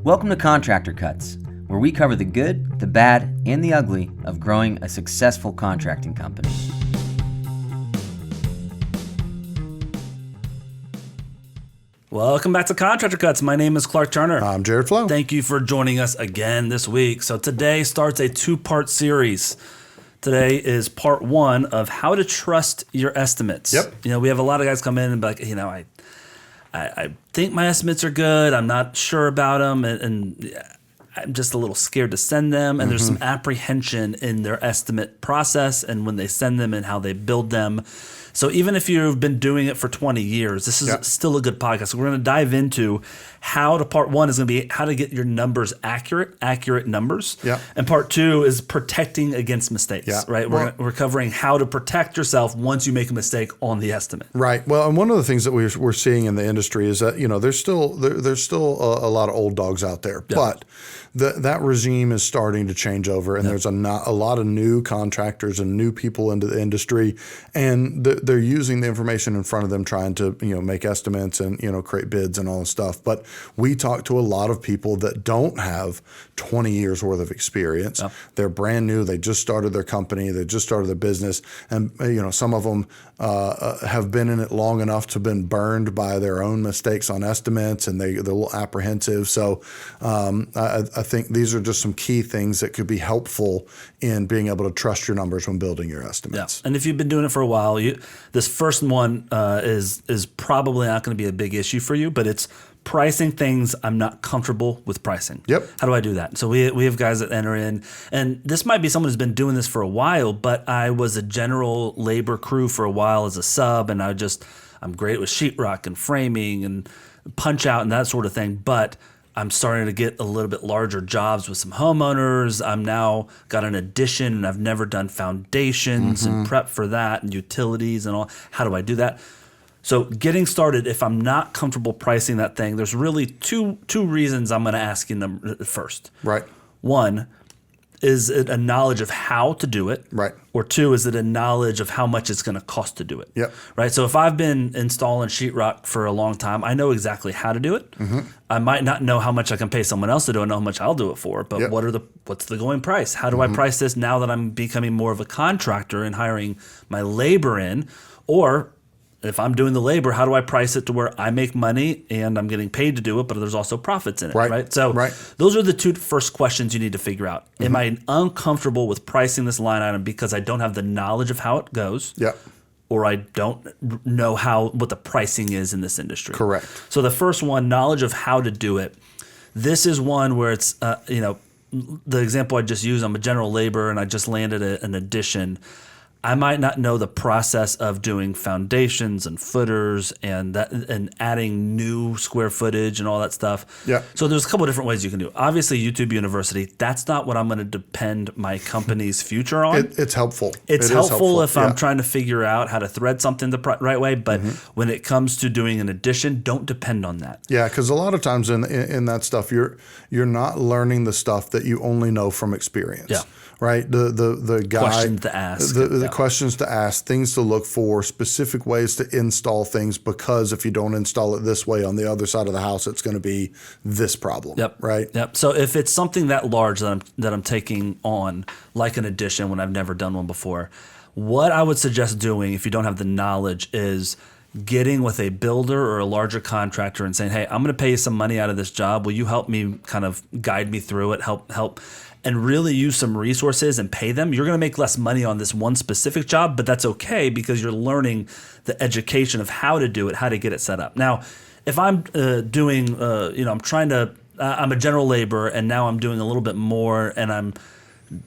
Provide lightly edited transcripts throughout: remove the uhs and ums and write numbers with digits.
Welcome to Contractor Cuts, where we cover the good, the bad, and the ugly of growing a successful contracting company. Welcome back to Contractor Cuts. My name is Clark Turner. I'm Jared Flo. Thank you for joining us again this week. So today starts a two-part series. Today is part one of how to trust your estimates. Yep. We have a lot of guys come in and be like, I think my estimates are good. I'm not sure about them, and I'm just a little scared to send them. And there's some apprehension in their estimate process and when they send them and how they build them. So even if you've been doing it for 20 years, this is still a good podcast. So we're going to dive into part one is going to be how to get your numbers accurate numbers. Yeah. And part two is protecting against mistakes, right? We're covering how to protect yourself once you make a mistake on the estimate. Right. Well, and one of the things that we're seeing in the industry is that, there's still a lot of old dogs out there, but that regime is starting to change over, and there's a lot of new contractors and new people into the industry, and they're using the information in front of them, trying to make estimates and create bids and all this stuff. But we talk to a lot of people that don't have 20 years worth of experience. Yep. They're brand new. They just started their company. They just started their business, and some of them have been in it long enough to have been burned by their own mistakes on estimates, and they're a little apprehensive. So I think these are just some key things that could be helpful in being able to trust your numbers when building your estimates. Yeah. And if you've been doing it for a while, this first one is probably not going to be a big issue for you, but it's pricing things I'm not comfortable with pricing. Yep. How do I do that? So we have guys that enter in, and this might be someone who's been doing this for a while, but I was a general labor crew for a while as a sub, and I'm great with sheetrock and framing and punch out and that sort of thing, but I'm starting to get a little bit larger jobs with some homeowners. I'm now got an addition, and I've never done foundations and prep for that and utilities and all. How do I do that? So getting started, if I'm not comfortable pricing that thing, there's really two reasons I'm going to ask you first. Right. One, is it a knowledge of how to do it? Right. Or two, is it a knowledge of how much it's going to cost to do it? Yep. Right. So if I've been installing sheetrock for a long time, I know exactly how to do it. I might not know how much I can pay someone else to do it, know how much I'll do it for, but what's the going price? How do I price this now that I'm becoming more of a contractor and hiring my labor in? Or if I'm doing the labor, how do I price it to where I make money and I'm getting paid to do it, but there's also profits in it, right? So those are the two first questions you need to figure out. Am I uncomfortable with pricing this line item because I don't have the knowledge of how it goes? Yeah. Or I don't know what the pricing is in this industry. Correct. So the first one, knowledge of how to do it. This is one where it's, the example I just used, I'm a general labor and I just landed an addition. I might not know the process of doing foundations and footers and adding new square footage and all that stuff. Yeah. So there's a couple of different ways you can do it. Obviously, YouTube University, that's not what I'm going to depend my company's future on. It's helpful. It's helpful if I'm trying to figure out how to thread something the right way. But when it comes to doing an addition, don't depend on that. Yeah, because a lot of times in that stuff, you're not learning the stuff that you only know from experience. Yeah. Right, the guide, questions to ask, the questions to ask, things to look for, specific ways to install things. Because if you don't install it this way on the other side of the house, it's going to be this problem. Yep. Right. Yep. So if it's something that large that I'm taking on, like an addition when I've never done one before, what I would suggest doing if you don't have the knowledge is getting with a builder or a larger contractor and saying, "Hey, I'm going to pay you some money out of this job. Will you help me kind of guide me through it? Help." And really use some resources and pay them. You're going to make less money on this one specific job, but that's okay because you're learning the education of how to do it, how to get it set up. Now, if I'm I'm a general laborer and now I'm doing a little bit more and I'm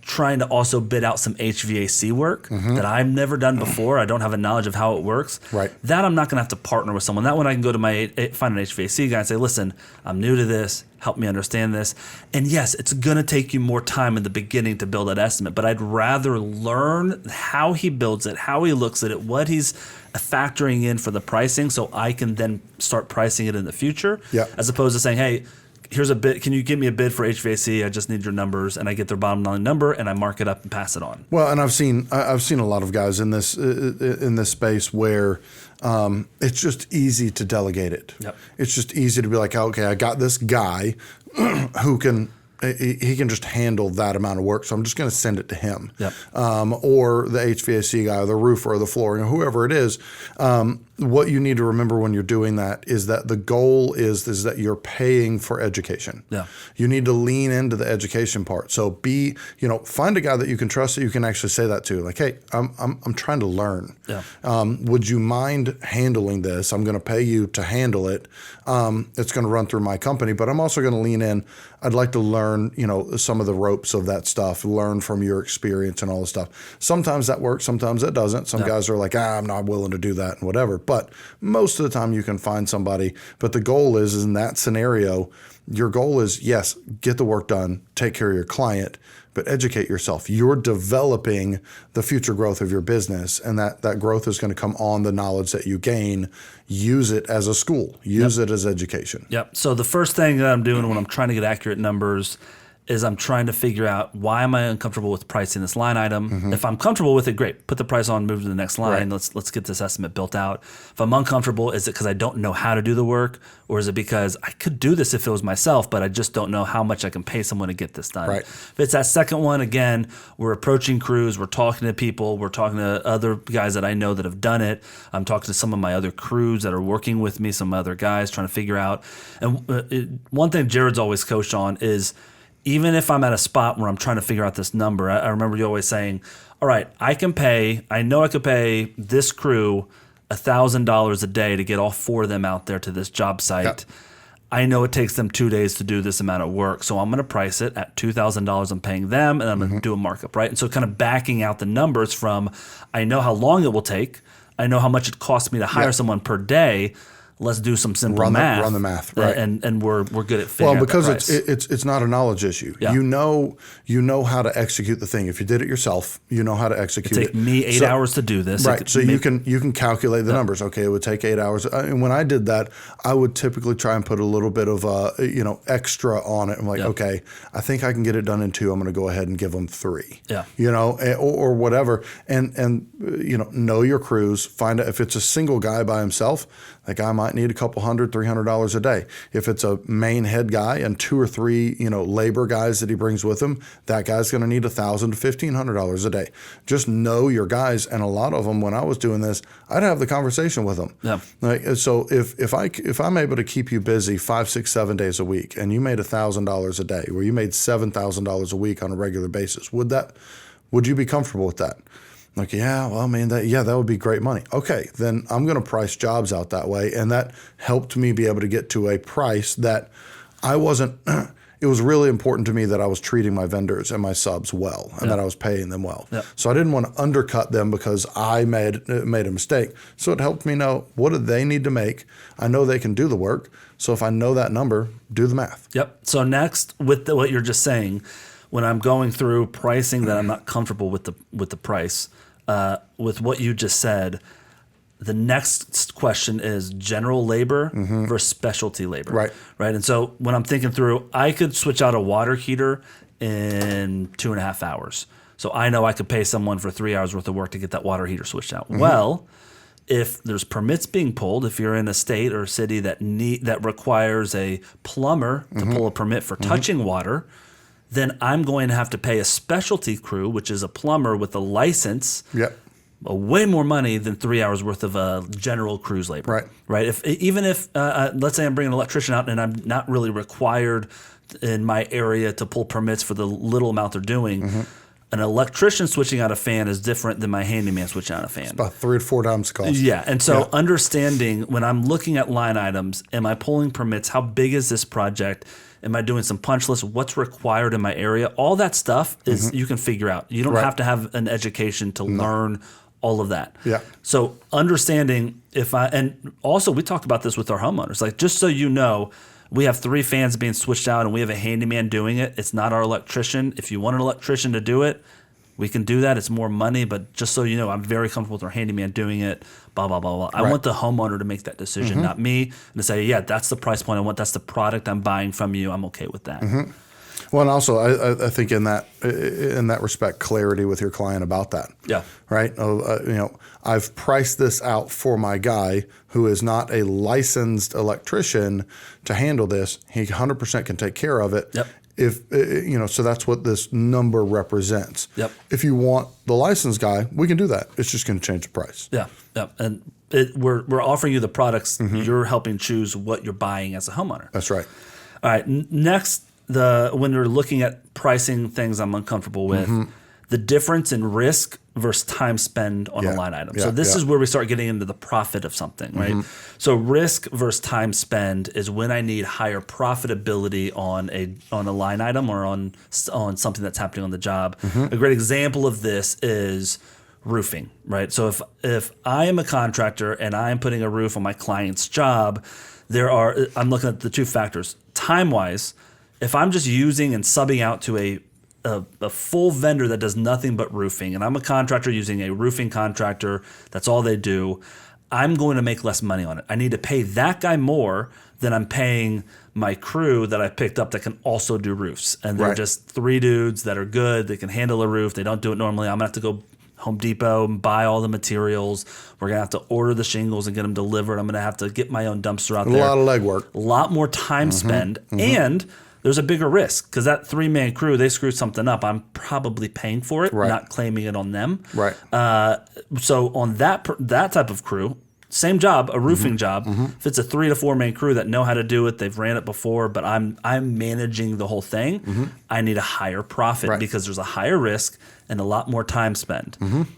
trying to also bid out some HVAC work that I've never done before. I don't have a knowledge of how it works. Right. That I'm not going to have to partner with someone. That one I can go to find an HVAC guy and say, listen, I'm new to this. Help me understand this. And yes, it's going to take you more time in the beginning to build that estimate, but I'd rather learn how he builds it, how he looks at it, what he's factoring in for the pricing so I can then start pricing it in the future, as opposed to saying, hey, here's a bid. Can you give me a bid for HVAC? I just need your numbers, and I get their bottom line number, and I mark it up and pass it on. Well, and I've seen a lot of guys in this space where it's just easy to delegate it. Yep. It's just easy to be like, okay, I got this guy who can. He can just handle that amount of work, so I'm just going to send it to him. Yep. Or the HVAC guy, or the roofer, or the flooring, or whoever it is. What you need to remember when you're doing that is that the goal is that you're paying for education. Yeah. You need to lean into the education part. So find a guy that you can trust that you can actually say that to. Like, hey, I'm trying to learn. Yeah. Would you mind handling this? I'm going to pay you to handle it. It's going to run through my company, but I'm also going to lean in. I'd like to learn, some of the ropes of that stuff, learn from your experience and all this stuff. Sometimes that works, sometimes it doesn't. Some guys are like, I'm not willing to do that and whatever. But most of the time you can find somebody. But the goal is in that scenario, your goal is, yes, get the work done, take care of your client, but educate yourself. You're developing the future growth of your business, and that growth is going to come on the knowledge that you gain. Use it as a school. Use it as education. Yep. So the first thing that I'm doing when I'm trying to get accurate numbers is I'm trying to figure out, why am I uncomfortable with pricing this line item? Mm-hmm. If I'm comfortable with it, great. Put the price on, move to the next line. Right. Let's get this estimate built out. If I'm uncomfortable, is it because I don't know how to do the work? Or is it because I could do this if it was myself, but I just don't know how much I can pay someone to get this done? Right. If it's that second one, again, we're approaching crews, we're talking to people, we're talking to other guys that I know that have done it. I'm talking to some of my other crews that are working with me, some other guys trying to figure out. And one thing Jared's always coached on is, even if I'm at a spot where I'm trying to figure out this number, I remember you always saying, all right, I know I could pay this crew $1,000 a day to get all four of them out there to this job site. Yep. I know it takes them 2 days to do this amount of work, so I'm going to price it at $2,000 I'm paying them, and I'm going to do a markup, right? And so kind of backing out the numbers from, I know how long it will take, I know how much it costs me to hire someone per day. Let's do some simple math. Run the math, right? And we're good at figuring out because the price. it's not a knowledge issue. Yeah. You know how to execute the thing. If you did it yourself, you know how to execute it. It take me 8 hours to do this. Right. So you can calculate the numbers. Okay, it would take 8 hours. And when I did that, I would typically try and put a little bit of extra on it. I'm like, okay, I think I can get it done in 2. I'm going to go ahead and give them 3. Yeah. Or whatever. And know your crews. Find out if it's a single guy by himself. That guy might need a couple $100, $300 a day. If it's a main head guy and 2 or 3, labor guys that he brings with him, that guy's going to need $1,000 to $1,500 a day. Just know your guys, and a lot of them, when I was doing this, I'd have the conversation with them. Yeah. So if I'm able to keep you busy 5, 6, 7 days a week, and you made $1,000 a day, or you made $7,000 a week on a regular basis, would you be comfortable with that? Like, that would be great money. Okay, then I'm going to price jobs out that way. And that helped me be able to get to a price that I wasn't, it was really important to me that I was treating my vendors and my subs well, and that I was paying them well. Yep. So I didn't want to undercut them because I made a mistake. So it helped me know, what do they need to make? I know they can do the work. So if I know that number, do the math. Yep. So next, with what you're just saying, when I'm going through pricing that I'm not comfortable with the price, with what you just said, the next question is general labor versus specialty labor. Right. Right. And so when I'm thinking through, I could switch out a water heater in 2.5 hours. So I know I could pay someone for 3 hours worth of work to get that water heater switched out. Well, if there's permits being pulled, if you're in a state or a city that requires a plumber to pull a permit for touching water, then I'm going to have to pay a specialty crew, which is a plumber with a license, way more money than 3 hours worth of general crews labor. Right. If let's say I'm bringing an electrician out and I'm not really required in my area to pull permits for the little amount they're doing, an electrician switching out a fan is different than my handyman switching out a fan. It's about 3 to 4 times the cost. Yeah. And so understanding when I'm looking at line items, am I pulling permits? How big is this project? Am I doing some punch lists? What's required in my area? All that stuff is you can figure out. You don't have to have an education to learn all of that. Yeah. So understanding and also we talk about this with our homeowners. Like, just so you know, we have 3 fans being switched out and we have a handyman doing it. It's not our electrician. If you want an electrician to do it, We can do that. It's more money, but just so you know, I'm very comfortable with our handyman doing it, blah, blah, blah, blah. I want the homeowner to make that decision, not me, and to say, yeah, that's the price point I want. That's the product I'm buying from you. I'm okay with that. Well, and also, I think in that respect, clarity with your client about that. Yeah. Right. I've priced this out for my guy who is not a licensed electrician to handle this. He 100% can take care of it. Yep. So that's what this number represents. Yep. If you want the licensed guy, we can do that. It's just going to change the price. Yeah. Yeah. And we're offering you the products. You're helping choose what you're buying as a homeowner. That's right. All right. Next, when we're looking at pricing things I'm uncomfortable with, the difference in risk versus time spend on a line item. So this is where we start getting into the profit of something, right? So risk versus time spend is when I need higher profitability on a line item or on something that's happening on the job. A great example of this is roofing, right? So if I am a contractor and I'm putting a roof on my client's job, I'm looking at the two factors. Time-wise, if I'm just using and subbing out to a full vendor that does nothing but roofing, and I'm a contractor using a roofing contractor, that's all they do, I'm going to make less money on it. I need to pay that guy more than I'm paying my crew that I picked up that can also do roofs. And they're just 3 dudes that are good, they can handle a roof, they don't do it normally. I'm going to have to go Home Depot and buy all the materials. We're going to have to order the shingles and get them delivered. I'm going to have to get my own dumpster out there. A lot of legwork. A lot more time spend. And there's a bigger risk because that 3-man crew, they screwed something up. I'm probably paying for it, not claiming it on them. Right. So on that type of crew, same job, a roofing job. If it's a 3 to 4-man crew that know how to do it, they've ran it before, but I'm managing the whole thing. I need a higher profit because there's a higher risk and a lot more time spent.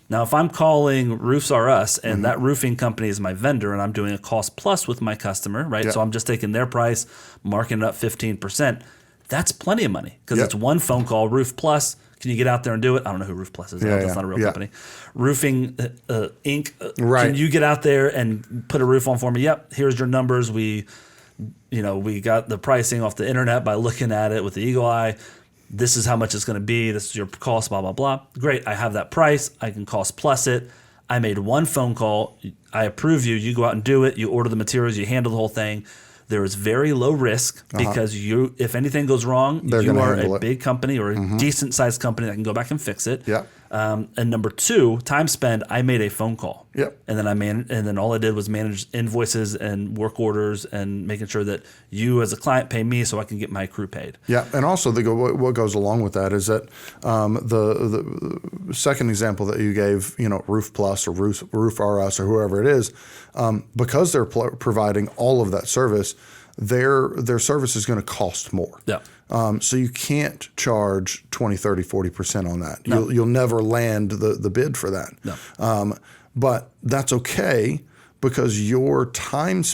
Now, if I'm calling Roofs R Us and that roofing company is my vendor and I'm doing a cost plus with my customer, right? So I'm just taking their price, marking it up 15%. That's plenty of money because it's one phone call, Roof Plus. Can you get out there and do it? I don't know who Roof Plus is. That's not a real company. Roofing Inc. Can you get out there and put a roof on for me? Yep. Here's your numbers. We got the pricing off the internet by looking at it with the eagle eye. This is how much it's going to be. This is your cost, blah, blah, blah. Great. I have that price. I can cost plus it. I made one phone call. I approve you. You go out and do it. You order the materials. You handle the whole thing. There is very low risk because if anything goes wrong, you are a big company or a decent sized company that can go back and fix it. And number 2, time spent. I made a phone call. And then and then all I did was manage invoices and work orders and making sure that you as a client pay me so I can get my crew paid. And also what goes along with that is that the second example that you gave, Roof Plus or Roof R Us or whoever it is, because they're providing all of that service, their service is going to cost more. So you can't charge 20, 30, 40% on that. You'll never land the bid for that. But that's okay because your time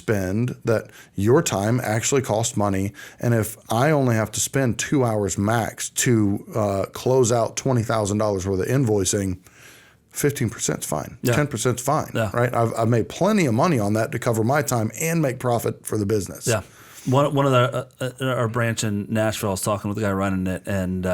your time actually costs money. And if I only have to spend 2 hours max to close out $20,000 worth of invoicing, 15% is fine. 10% is fine. Right? I've made plenty of money on that to cover my time and make profit for the business. One of our branch in Nashville, I was talking with the guy running it, and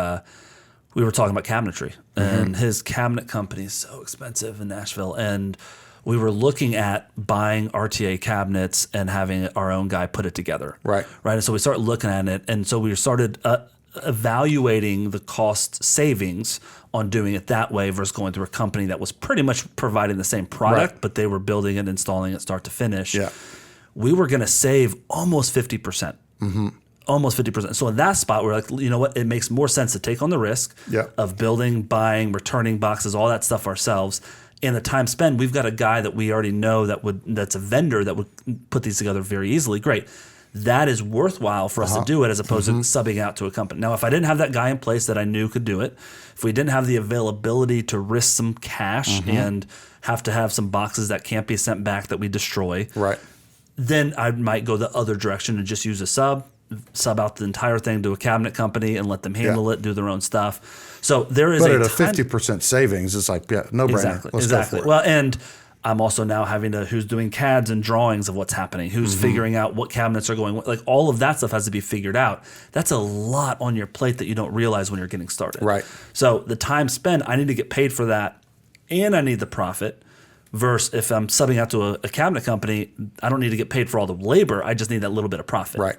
we were talking about cabinetry. And his cabinet company is so expensive in Nashville. And we were looking at buying RTA cabinets and having our own guy put it together. Right. And so we started looking at it. And so we started evaluating the cost savings on doing it that way versus going through a company that was pretty much providing the same product, but they were building it, installing it, start to finish. We were going to save almost 50%. Almost 50%. So in that spot, we're like, you know what? It makes more sense to take on the risk of building, buying, returning boxes, all that stuff ourselves. And the time spent, we've got a guy that we already know that's a vendor that would put these together very easily. Great. That is worthwhile for us to do it as opposed to subbing out to a company. Now, if I didn't have that guy in place that I knew could do it, if we didn't have the availability to risk some cash and have to have some boxes that can't be sent back that we destroy, then I might go the other direction and just use a sub out the entire thing to a cabinet company and let them handle it, do their own stuff. So there is but at a 50% savings, it's like, no brainer. Exactly. Well, and I'm also now having to, who's doing CADs and drawings of what's happening, who's figuring out what cabinets are going, like all of that stuff has to be figured out. That's a lot on your plate that you don't realize when you're getting started. Right. So the time spent, I need to get paid for that and I need the profit. Versus if I'm subbing out to a cabinet company, I don't need to get paid for all the labor. I just need that little bit of profit. Right.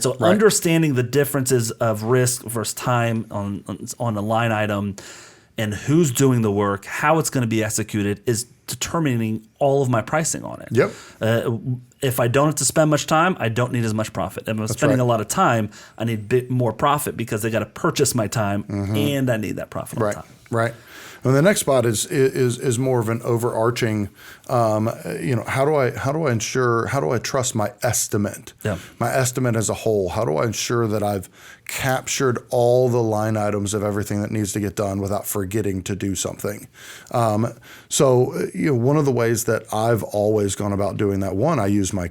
So understanding the differences of risk versus time on a line item and who's doing the work, how it's going to be executed is determining all of my pricing on it. Yep. If I don't have to spend much time, I don't need as much profit. If I'm spending a lot of time, I need a bit more profit because they got to purchase my time and I need that profit on top. Right. And the next spot is more of an overarching, how do I ensure, how do I trust my estimate? Yeah. My estimate as a whole. How do I ensure that I've captured all the line items of everything that needs to get done without forgetting to do something? One of the ways that I've always gone about doing that, one, I use my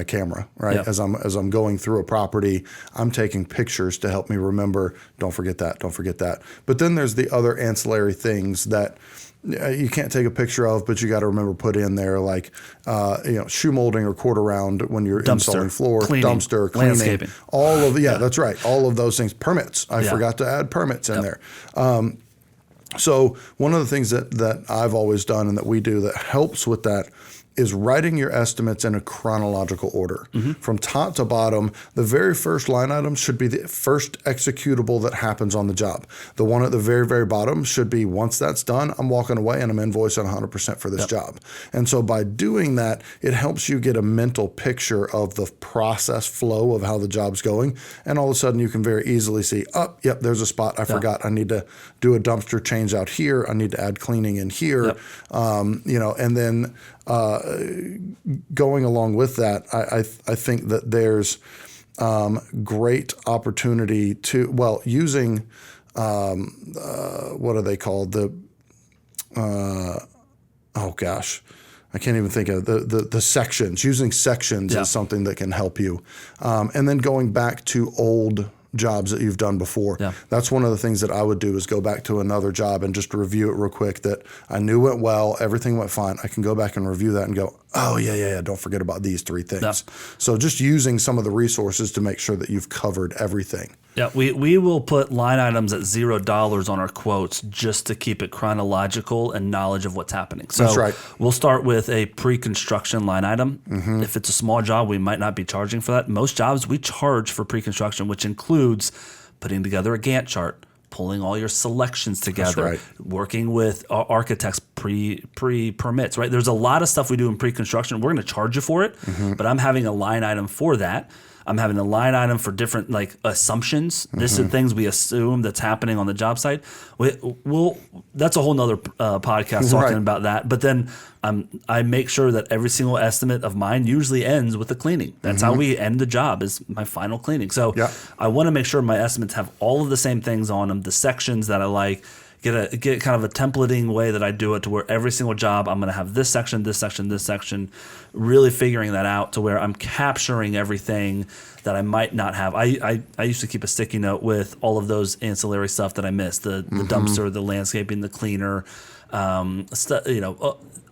camera, right? Yeah. As I'm going through a property, I'm taking pictures to help me remember, don't forget that. But then there's the other ancillary things that you can't take a picture of, but you got to remember put in there, like shoe molding or quarter round when you're installing floor, cleaning, dumpster, cleaning, landscaping. all of that's right, all of those things. Permits, I forgot to add permits in there. So one of the things that I've always done and that we do that helps with that is writing your estimates in a chronological order. From top to bottom, the very first line item should be the first executable that happens on the job. The one at the very, very bottom should be, once that's done, I'm walking away and I'm invoicing 100% for this job. And so by doing that, it helps you get a mental picture of the process flow of how the job's going. And all of a sudden you can very easily see, there's a spot I forgot. I need to do a dumpster change out here. I need to add cleaning in here. And then going along with that, I think that there's great opportunity to, using what are they called? I can't even think of the sections. Using sections is something that can help you. And then going back to old jobs that you've done before. That's one of the things that I would do is go back to another job and just review it real quick that I knew went well, everything went fine. I can go back and review that and go, don't forget about these three things. So just using some of the resources to make sure that you've covered everything. Yeah, we will put line items at $0 on our quotes just to keep it chronological and knowledge of what's happening. So that's right. We'll start with a pre-construction line item. If it's a small job, we might not be charging for that. Most jobs we charge for pre-construction, which includes putting together a Gantt chart, pulling all your selections together, working with architects pre-permits, right? There's a lot of stuff we do in pre-construction. We're going to charge you for it, but I'm having a line item for that. I'm having a line item for different assumptions. This is things we assume that's happening on the job site. That's a whole nother podcast talking about that. But then I make sure that every single estimate of mine usually ends with the cleaning. That's how we end the job, is my final cleaning. So I want to make sure my estimates have all of the same things on them, the sections that I like. Get kind of a templating way that I do it to where every single job I'm going to have this section, really figuring that out to where I'm capturing everything that I might not have. I used to keep a sticky note with all of those ancillary stuff that I missed, the dumpster, the landscaping, the cleaner,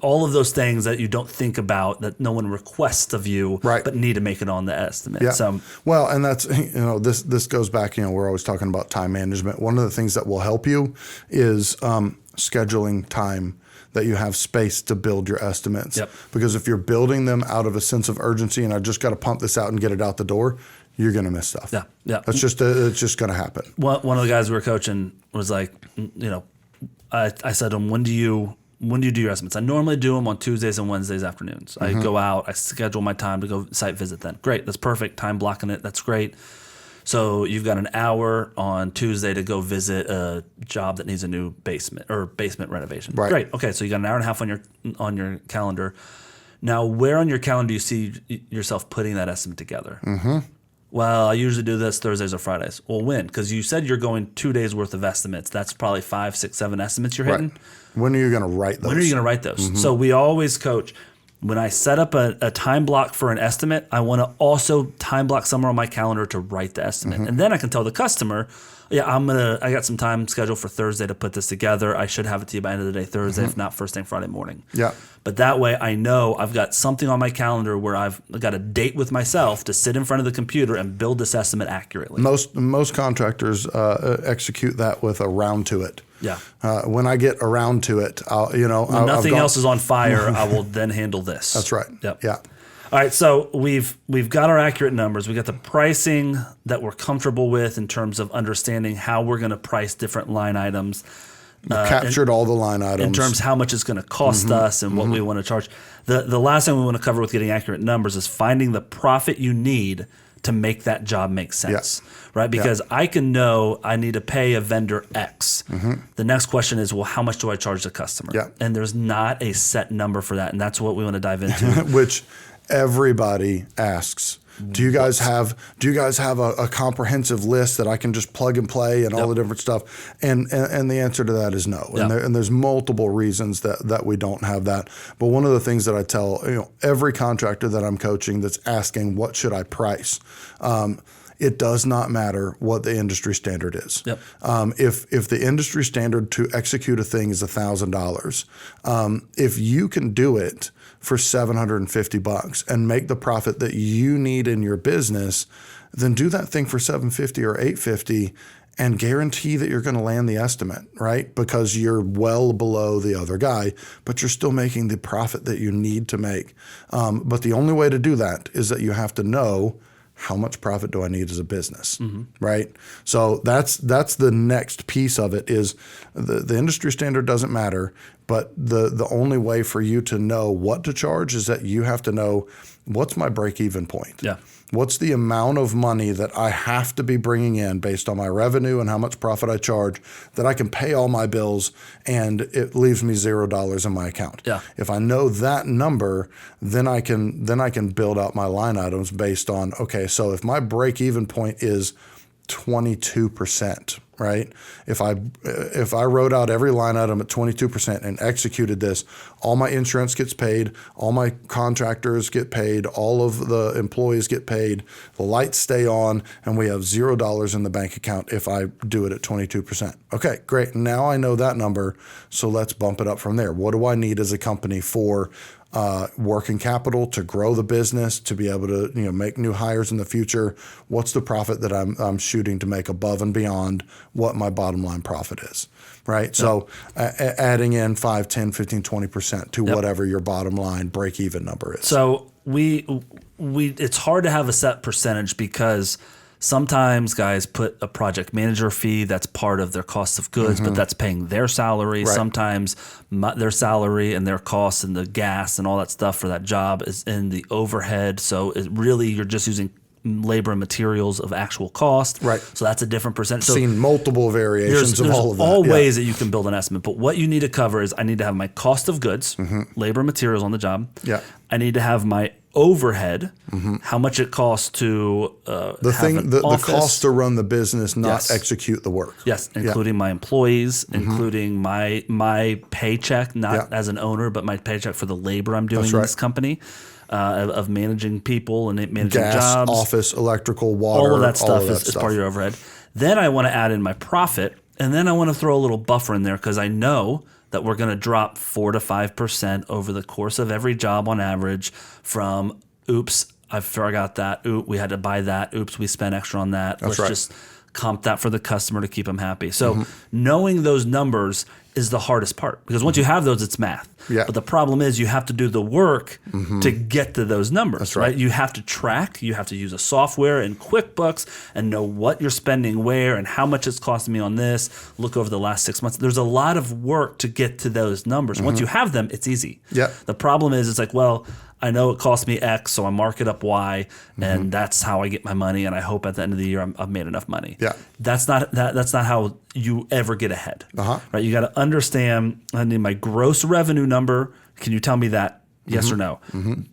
all of those things that you don't think about that no one requests of you, but need to make it on the estimate. Yeah. So, well, and that's, this goes back, we're always talking about time management. One of the things that will help you is scheduling time that you have space to build your estimates. Because if you're building them out of a sense of urgency and I just got to pump this out and get it out the door, you're going to miss stuff. That's just, it's just going to happen. One of the guys we were coaching was like, I said to him, when do you do your estimates? I normally do them on Tuesdays and Wednesdays afternoons. I go out, I schedule my time to go site visit then. Great, that's perfect. Time blocking it, that's great. So you've got an hour on Tuesday to go visit a job that needs a new basement or basement renovation. Great, okay, so you got an hour and a half on your calendar. Now, where on your calendar do you see yourself putting that estimate together? Well, I usually do this Thursdays or Fridays. Well, when? Because you said you're going 2 days worth of estimates. That's probably 5, 6, 7 estimates you're hitting. When are you going to write those? So we always coach, when I set up a time block for an estimate, I want to also time block somewhere on my calendar to write the estimate. And then I can tell the customer, yeah, I got some time scheduled for Thursday to put this together. I should have it to you by the end of the day Thursday, if not first thing Friday morning. Yeah. But that way I know I've got something on my calendar where I've got a date with myself to sit in front of the computer and build this estimate accurately. Most contractors execute that with a round to it. Yeah. When I get around to it, when nothing else is on fire, I will then handle this. That's right. Yep. Yeah. All right, so we've got our accurate numbers. We got the pricing that we're comfortable with in terms of understanding how we're going to price different line items. Captured all the line items. In terms of how much it's going to cost us and what we want to charge. The last thing we want to cover with getting accurate numbers is finding the profit you need to make that job make sense, right? Because I can know I need to pay a vendor X. The next question is, well, how much do I charge the customer? Yeah. And there's not a set number for that, and that's what we want to dive into. Which everybody asks. Do you guys have a comprehensive list that I can just plug and play and all the different stuff? And the answer to that is no. And there's multiple reasons that we don't have that. But one of the things that I tell every contractor that I'm coaching that's asking, what should I price? It does not matter what the industry standard is. Yep. If the industry standard to execute a thing is $1,000, if you can do it for $750 and make the profit that you need in your business, then do that thing for $750 or $850 and guarantee that you're going to land the estimate, right? Because you're well below the other guy, but you're still making the profit that you need to make. But the only way to do that is that you have to know, how much profit do I need as a business, right? So that's the next piece of it is the industry standard doesn't matter, but the only way for you to know what to charge is that you have to know, what's my break-even point? Yeah. What's the amount of money that I have to be bringing in based on my revenue and how much profit I charge that I can pay all my bills and it leaves me $0 in my account? Yeah. If I know that number, then I can build out my line items based on, okay, so if my break-even point is 22%, right? If I wrote out every line item at 22% and executed this, all my insurance gets paid, all my contractors get paid, all of the employees get paid, the lights stay on, and we have $0 in the bank account if I do it at 22%. Okay, great. Now I know that number, so let's bump it up from there. What do I need as a company for working capital to grow the business, to be able to make new hires in the future? What's the profit that I'm shooting to make above and beyond what my bottom line profit is, right? Yep. So adding in 5, 10, 15, 20% to whatever your bottom line break even number is. So we it's hard to have a set percentage because sometimes guys put a project manager fee that's part of their cost of goods, but that's paying their salary. Right. Sometimes their salary and their costs and the gas and all that stuff for that job is in the overhead. So you're just using labor and materials of actual cost. Right. So that's a different percentage. So seen multiple variations of all of that. All ways that you can build an estimate. But what you need to cover is I need to have my cost of goods, labor and materials on the job. Yeah. I need to have my overhead, how much it costs to the cost to run the business, not execute the work. Yes, including my employees, including my paycheck, not as an owner, but my paycheck for the labor I'm doing in this company, of managing people and managing gas, jobs. Office, electrical, water, all of that stuff is part of your overhead. Then I want to add in my profit, and then I want to throw a little buffer in there because I know that we're going to drop 4 to 5% over the course of every job on average from, oops, I forgot that. Oops, we had to buy that. Oops, we spent extra on that. Let's just comp that for the customer to keep them happy. So knowing those numbers is the hardest part because once you have those, it's math. Yeah. But the problem is you have to do the work to get to those numbers. That's right. You have to track. You have to use a software in QuickBooks and know what you're spending where and how much it's costing me on this. Look over the last 6 months. There's a lot of work to get to those numbers. Once you have them, it's easy. Yeah. The problem is it's like, well, I know it cost me X, so I mark it up Y, and that's how I get my money. And I hope at the end of the year I've made enough money. Yeah, that's not how you ever get ahead. Right? You got to understand. I need my gross revenue number. Can you tell me that? Yes or no?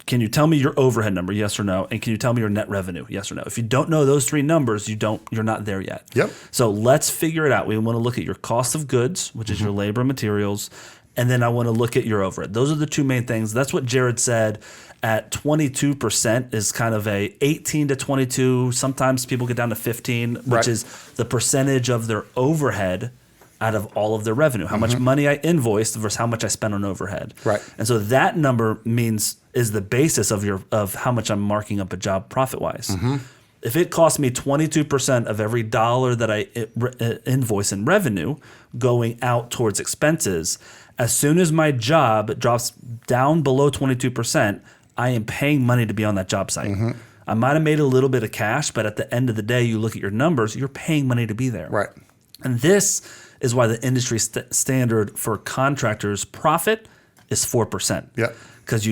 Can you tell me your overhead number? Yes or no? And can you tell me your net revenue? Yes or no? If you don't know those three numbers, you're not there yet. Yep. So let's figure it out. We want to look at your cost of goods, which is your labor and materials, and then I want to look at your overhead. Those are the two main things. That's what Jared said. At 22% is kind of a 18 to 22. Sometimes people get down to 15, which is the percentage of their overhead out of all of their revenue. How much money I invoiced versus how much I spent on overhead. Right. And so that number is the basis of how much I'm marking up a job profit wise. If it costs me 22% of every dollar that I invoice in revenue going out towards expenses, as soon as my job drops down below 22%, I am paying money to be on that job site. I might have made a little bit of cash, but at the end of the day, you look at your numbers, you're paying money to be there. Right. And this is why the industry standard for contractors' profit is 4%. Yeah. Because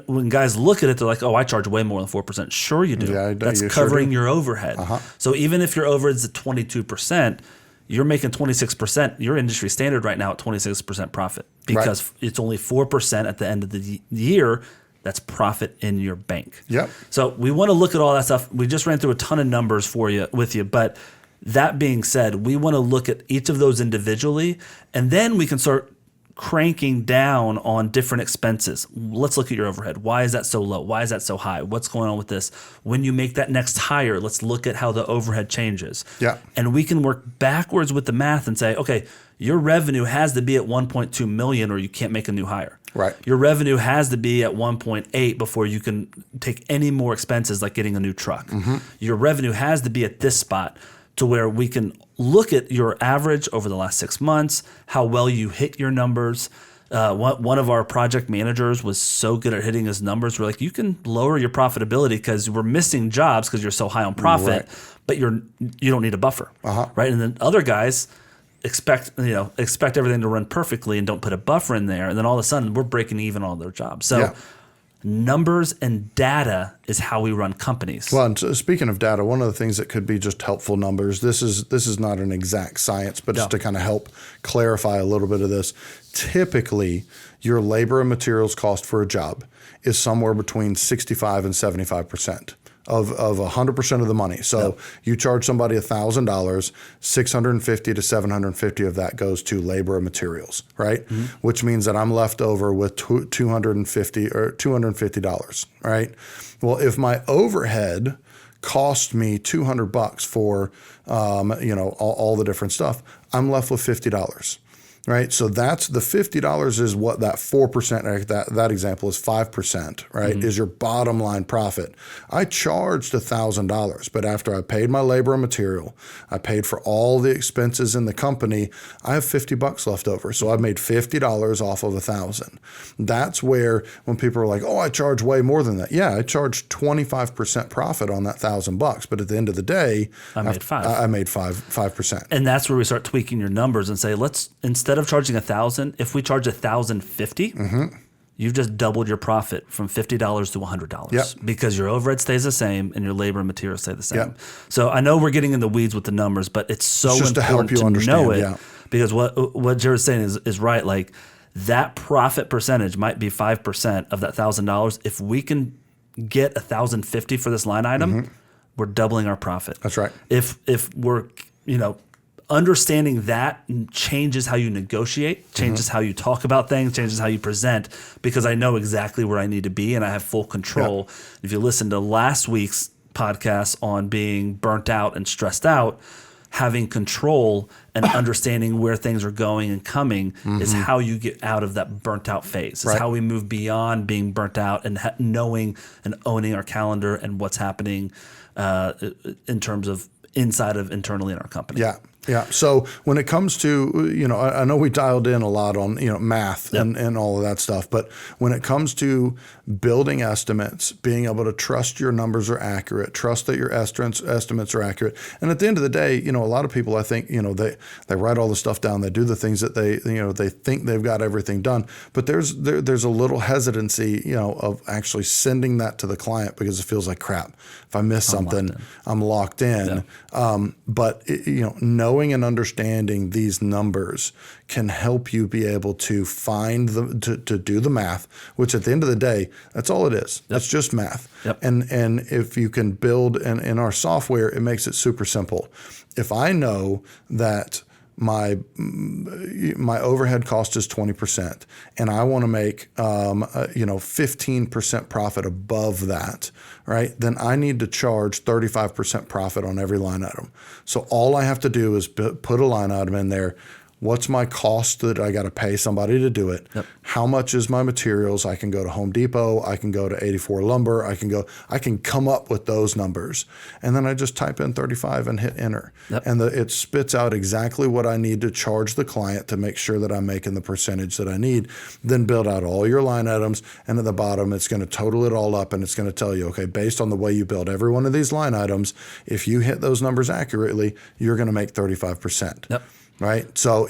when guys look at it, they're like, "Oh, I charge way more than 4%." Sure, you do. Yeah, That's you covering sure do. your overhead. So even if your overhead is at 22%, you're making 26%. Your industry standard right now at 26% profit because it's only 4% at the end of the year. That's profit in your bank. Yep. So we want to look at all that stuff. We just ran through a ton of numbers with you, but that being said, we want to look at each of those individually, and then we can start cranking down on different expenses. Let's look at your overhead. Why is that so low? Why is that so high? What's going on with this? When you make that next hire, let's look at how the overhead changes. Yeah. And we can work backwards with the math and say, okay, your revenue has to be at 1.2 million or you can't make a new hire. Right. Your revenue has to be at 1.8 before you can take any more expenses like getting a new truck. Your revenue has to be at this spot to where we can look at your average over the last 6 months, how well you hit your numbers. One of our project managers was so good at hitting his numbers. We're like, you can lower your profitability because we're missing jobs because you're so high on profit, but you don't need a buffer, right? And then other guys expect everything to run perfectly and don't put a buffer in there, and then all of a sudden we're breaking even on their jobs. So. Numbers and data is how we run companies. Well, and speaking of data, one of the things that could be just helpful numbers, this is not an exact science, but just to kind of help clarify a little bit of this. Typically, your labor and materials cost for a job is somewhere between 65 and 75% of 100% of the money. So you charge somebody $1,000, $650 to $750 of that goes to labor and materials, right? Which means that I'm left over with $250, right? Well, if my overhead cost me $200 for all the different stuff, I'm left with $50. Right, so that's the $50 is what that 4%. That example is 5%. Right, is your bottom line profit. I charged $1,000, but after I paid my labor and material, I paid for all the expenses in the company. I have $50 left over, so I've made $50 off of $1,000. That's where when people are like, "Oh, I charge way more than that." Yeah, I charged 25% profit on that $1,000, but at the end of the day, I made 5%. And that's where we start tweaking your numbers and say, let's instead of charging $1,000, if we charge $1,050, you've just doubled your profit from $50 to $100 because your overhead stays the same and your labor and materials stay the same. So I know we're getting in the weeds with the numbers, but it's so just important to help you understand, know it because what Jared's saying is right. Like that profit percentage might be 5% of that $1,000. If we can get $1,050 for this line item, we're doubling our profit. That's right. If we're understanding that changes how you negotiate, changes how you talk about things, changes how you present, because I know exactly where I need to be and I have full control. If you listen to last week's podcast on being burnt out and stressed out, having control and understanding where things are going and coming is how you get out of that burnt out phase. It's how we move beyond being burnt out and knowing and owning our calendar and what's happening in terms of internally in our company. Yeah. So when it comes to, I know we dialed in a lot on, math and all of that stuff, but when it comes to building estimates, being able to trust your numbers are accurate, trust that your estimates are accurate. And at the end of the day, a lot of people, I think, they write all the stuff down, they do the things that they think they've got everything done, but there's a little hesitancy, of actually sending that to the client because it feels like crap. If I miss something, I'm locked in. But knowing and understanding these numbers can help you be able to to do the math, which at the end of the day, that's all it is. That's just math. And if you can build in our software, it makes it super simple. If I know that my overhead cost is 20%, and I want to make 15% profit above that, right? Then I need to charge 35% profit on every line item. So all I have to do is put a line item in there. What's my cost that I got to pay somebody to do it? Yep. How much is my materials? I can go to Home Depot. I can go to 84 Lumber. I can come up with those numbers. And then I just type in 35 and hit enter. Yep. And it spits out exactly what I need to charge the client to make sure that I'm making the percentage that I need. Then build out all your line items. And at the bottom, it's going to total it all up, and it's going to tell you, okay, based on the way you build every one of these line items, if you hit those numbers accurately, you're going to make 35%. Yep. Right. So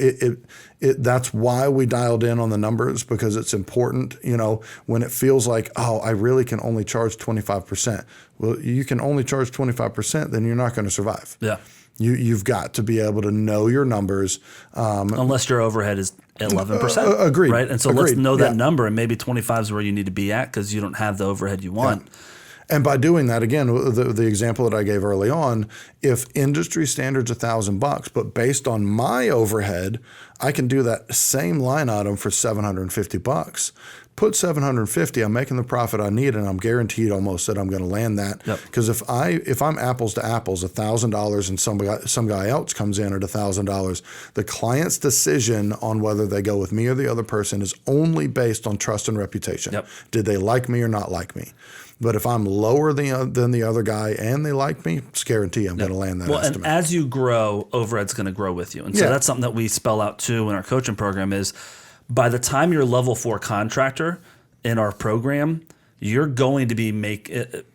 that's why we dialed in on the numbers, because it's important, when it feels like, oh, I really can only charge 25%. Well, you can only charge 25%, then you're not going to survive. Yeah. You've got to be able to know your numbers. Unless your overhead is 11%. Agreed. Right. And so Agreed. let's know that number, and maybe 25 is where you need to be at because you don't have the overhead you want. Yeah. And by doing that, again, the example that I gave early on, if industry standard's $1,000, but based on my overhead, I can do that same line item for $750. Put $750, I'm making the profit I need, and I'm guaranteed almost that I'm going to land that. Because if I'm apples to apples, $1,000, and some guy else comes in at $1,000, the client's decision on whether they go with me or the other person is only based on trust and reputation. Yep. Did they like me or not like me? But if I'm lower than the other guy and they like me, it's guarantee I'm going to land that estimate. And as you grow, overhead's going to grow with you. And so that's something that we spell out too in our coaching program is by the time you're level 4 contractor in our program, you're going to be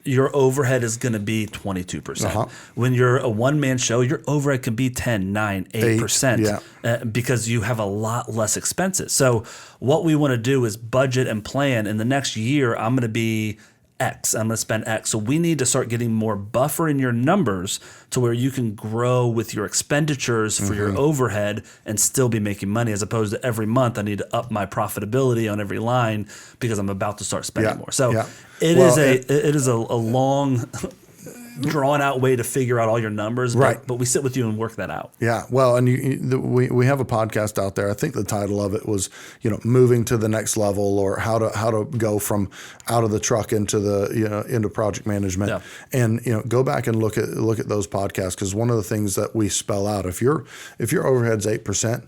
your overhead is going to be 22%. Uh-huh. When you're a one-man show, your overhead can be 10, 9, 8%, because you have a lot less expenses. So what we want to do is budget and plan. In the next year, I'm going to be X. I'm going to spend X. So we need to start getting more buffer in your numbers to where you can grow with your expenditures for your overhead and still be making money, as opposed to every month I need to up my profitability on every line because I'm about to start spending more. So it is a long drawn out way to figure out all your numbers, but we sit with you and work that out. Yeah. Well, and we have a podcast out there. I think the title of it was, moving to the next level, or how to go from out of the truck into into project management. Yeah. And, go back and look at those podcasts, because one of the things that we spell out, if your overhead's 8%,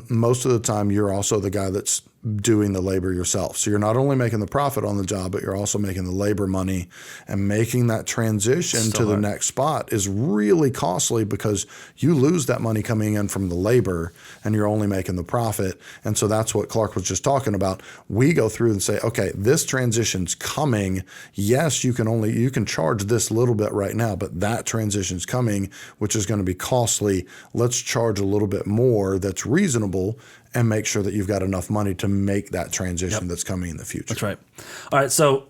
most of the time you're also the guy that's doing the labor yourself. So you're not only making the profit on the job, but you're also making the labor money, and making that transition to the next spot is really costly, because you lose that money coming in from the labor and you're only making the profit. And so that's what Clark was just talking about. We go through and say, okay, this transition's coming. Yes, you can charge this little bit right now, but that transition's coming, which is going to be costly. Let's charge a little bit more that's reasonable, and make sure that you've got enough money to make that transition that's coming in the future. That's right. All right, so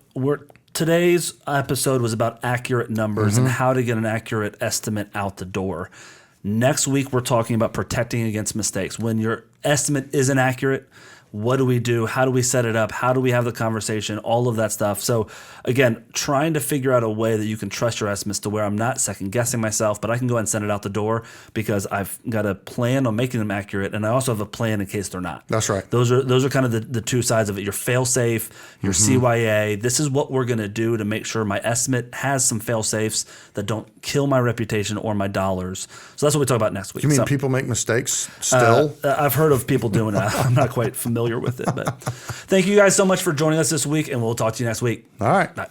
today's episode was about accurate numbers and how to get an accurate estimate out the door. Next week, we're talking about protecting against mistakes. When your estimate isn't accurate, what do we do? How do we set it up? How do we have the conversation? All of that stuff. So again, trying to figure out a way that you can trust your estimates to where I'm not second guessing myself, but I can go ahead and send it out the door because I've got a plan on making them accurate, and I also have a plan in case they're not. That's right. Those are kind of the two sides of it. Your fail safe, your CYA. This is what we're going to do to make sure my estimate has some fail safes that don't kill my reputation or my dollars. So that's what we talk about next week. You mean people make mistakes still? I've heard of people doing that. I'm not quite familiar with it, but thank you guys so much for joining us this week, and we'll talk to you next week. All right. Bye.